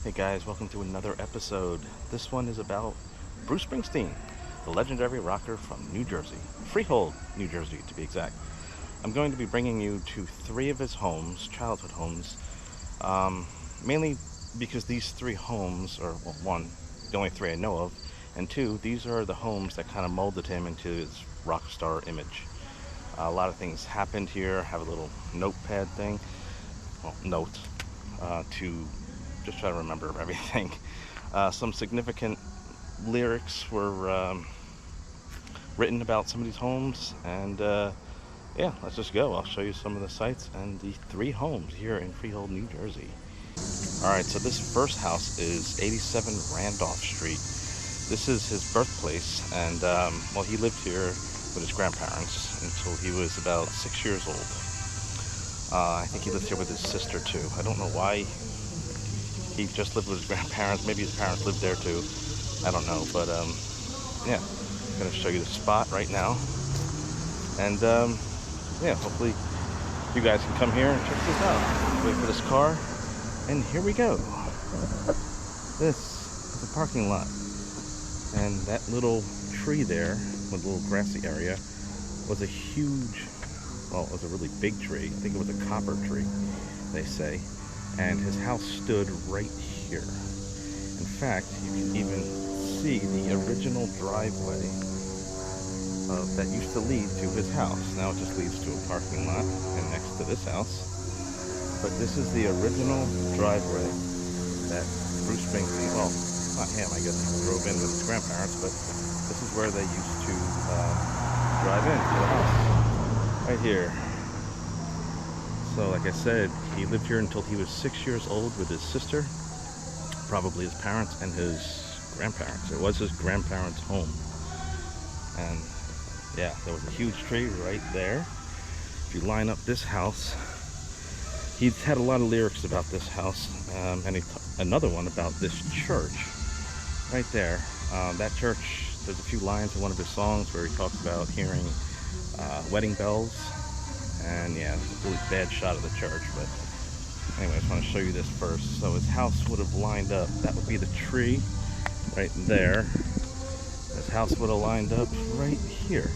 Hey guys, welcome to another episode. This one is about Bruce Springsteen, the legendary rocker from New Jersey, Freehold, New Jersey to be exact. I'm going to be bringing you to three of his homes, childhood homes, mainly because these three homes, or well, one, the only three I know of, and two, these are the homes that kind of molded him into his rock star image. A lot of things happened here. I have a little notepad thing, well, note, to just try to remember everything. Some significant lyrics were written about some of these homes, and yeah, let's just go. I'll show you some of the sites and the three homes here in Freehold, New Jersey. Alright, so this first house is 87 Randolph Street. This is his birthplace, and well, he lived here with his grandparents until he was about 6 years old. I think he lived here with his sister too. I don't know why he just lived with his grandparents. Maybe his parents lived there too. I don't know, but yeah, I'm gonna show you the spot right now, and yeah, hopefully you guys can come here and check this out. Wait for this car, and here we go. This is the parking lot, and that little tree there, with a little grassy area, was a huge, well, it was a really big tree. I think it was a copper tree, they say. And his house stood right here. In fact, you can even see the original driveway that used to lead to his house. Now it just leads to a parking lot and next to this house. But this is the original driveway that Bruce Springsteen, well, not him, I guess he drove in with his grandparents, but this is where they used to drive in to the house. Right here. So like I said, he lived here until he was 6 years old with his sister, probably his parents and his grandparents. It was his grandparents' home. And yeah, there was a huge tree right there. If you line up this house, he's had a lot of lyrics about this house, and another one about this church right there. That church, there's a few lines in one of his songs where he talks about hearing wedding bells. And yeah, it's a really bad shot of the church, but anyway, I just want to show you this first. So his house would have lined up, that would be the tree right there. His house would have lined up right here.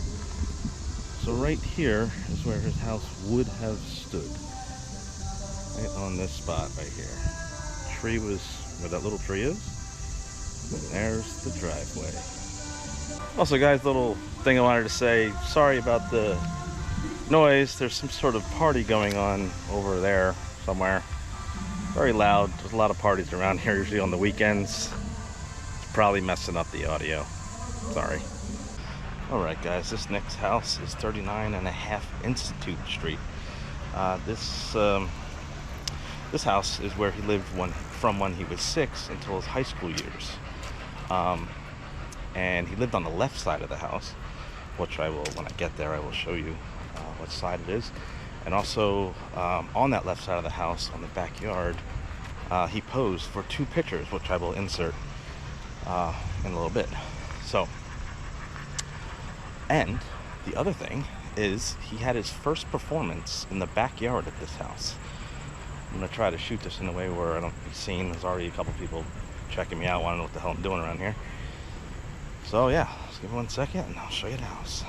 So right here is where his house would have stood. Right on this spot right here. Tree was where that little tree is. And there's the driveway. Also guys, little thing I wanted to say, sorry about the noise. There's some sort of party going on over there somewhere. Very loud. There's a lot of parties around here, usually on the weekends. It's probably messing up the audio. Sorry. Alright guys, this next house is 39.5 Institute Street. This house is where he lived from when he was 6 until his high school years. And he lived on the left side of the house, which I will, when I get there, I will show you what side it is. And also on that left side of the house, on the backyard, he posed for two pictures, which I will insert in a little bit. So, and the other thing is he had his first performance in the backyard of this house. I'm gonna try to shoot this in a way where I don't be seen. There's already a couple people checking me out, wanting to know what the hell I'm doing around here. So yeah, just give me 1 second and I'll show you the house.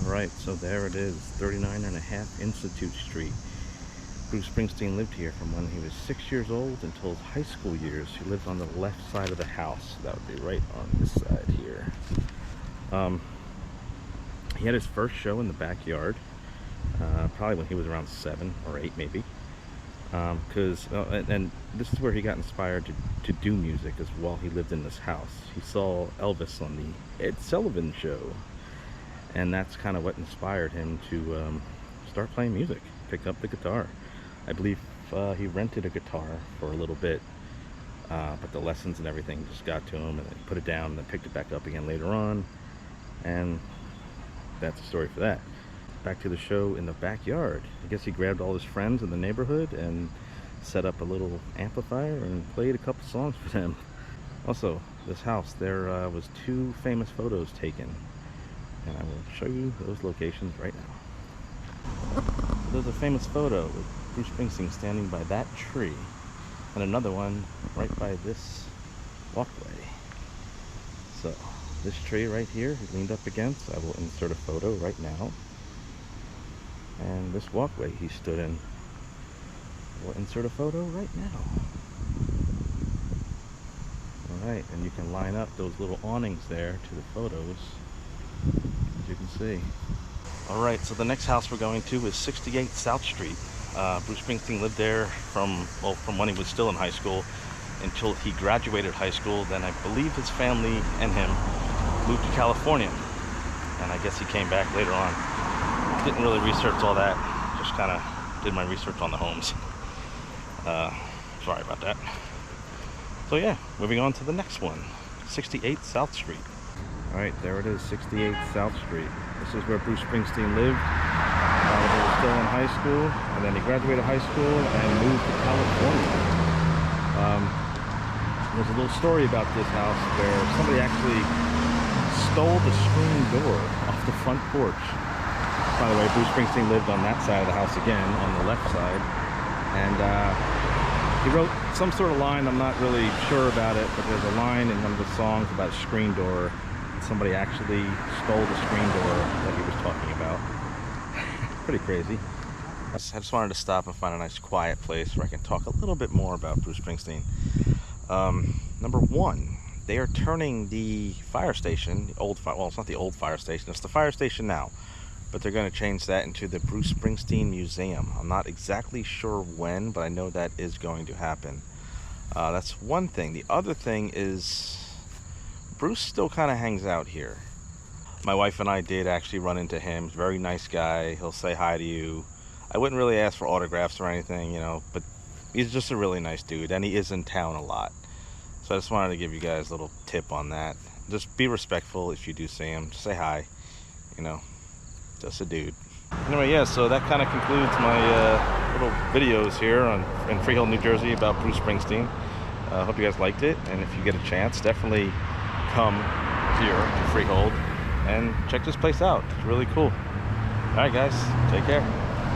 Alright, so there it is, 39.5 Institute Street. Bruce Springsteen lived here from when he was 6 years old until his high school years. He lived on the left side of the house. That would be right on this side here. He had his first show in the backyard, probably when he was around 7 or 8 maybe. And this is where he got inspired to do music, as while he lived in this house. He saw Elvis on the Ed Sullivan Show, and that's kind of what inspired him to start playing music, pick up the guitar. I believe he rented a guitar for a little bit, but the lessons and everything just got to him, and then he put it down and then picked it back up again later on, and that's the story for that. Back to the show in the backyard. I guess he grabbed all his friends in the neighborhood and set up a little amplifier and played a couple songs for them. Also, this house, there was two famous photos taken and I will show you those locations right now. So there's a famous photo with Bruce Springsteen standing by that tree, and another one right by this walkway. So this tree right here he leaned up against, I will insert a photo right now. And this walkway he stood in, we'll insert a photo right now. Alright, and you can line up those little awnings there to the photos, as you can see. Alright, so the next house we're going to is 68 South Street. Bruce Springsteen lived there from when he was still in high school until he graduated high school. Then I believe his family and him moved to California, and I guess he came back later on. Didn't really research all that, just kind of did my research on the homes. Sorry about that. So yeah, moving on to the next one, 68 South Street. Alright, there it is, 68 South Street. This is where Bruce Springsteen lived while he was still in high school, and then he graduated high school and moved to California. There's a little story about this house where somebody actually stole the screen door off the front porch. By the way, Bruce Springsteen lived on that side of the house again, on the left side. And he wrote some sort of line, I'm not really sure about it, but there's a line in one of the songs about a screen door. Somebody actually stole the screen door that he was talking about. Pretty crazy. I just wanted to stop and find a nice quiet place where I can talk a little bit more about Bruce Springsteen. Number one, they are turning the fire station, well, it's not the old fire station, it's the fire station now, but they're going to change that into the Bruce Springsteen Museum. I'm not exactly sure when, but I know that is going to happen. That's one thing. The other thing is Bruce still kind of hangs out here. My wife and I did actually run into him. He's a very nice guy. He'll say hi to you. I wouldn't really ask for autographs or anything, you know, but he's just a really nice dude, and he is in town a lot. So I just wanted to give you guys a little tip on that. Just be respectful if you do see him. Just say hi, you know. Just a dude. Anyway, yeah, so that kind of concludes my little videos here in Freehold, New Jersey about Bruce Springsteen. I hope you guys liked it, and if you get a chance, definitely come here to Freehold and check this place out. It's really cool. Alright guys, take care.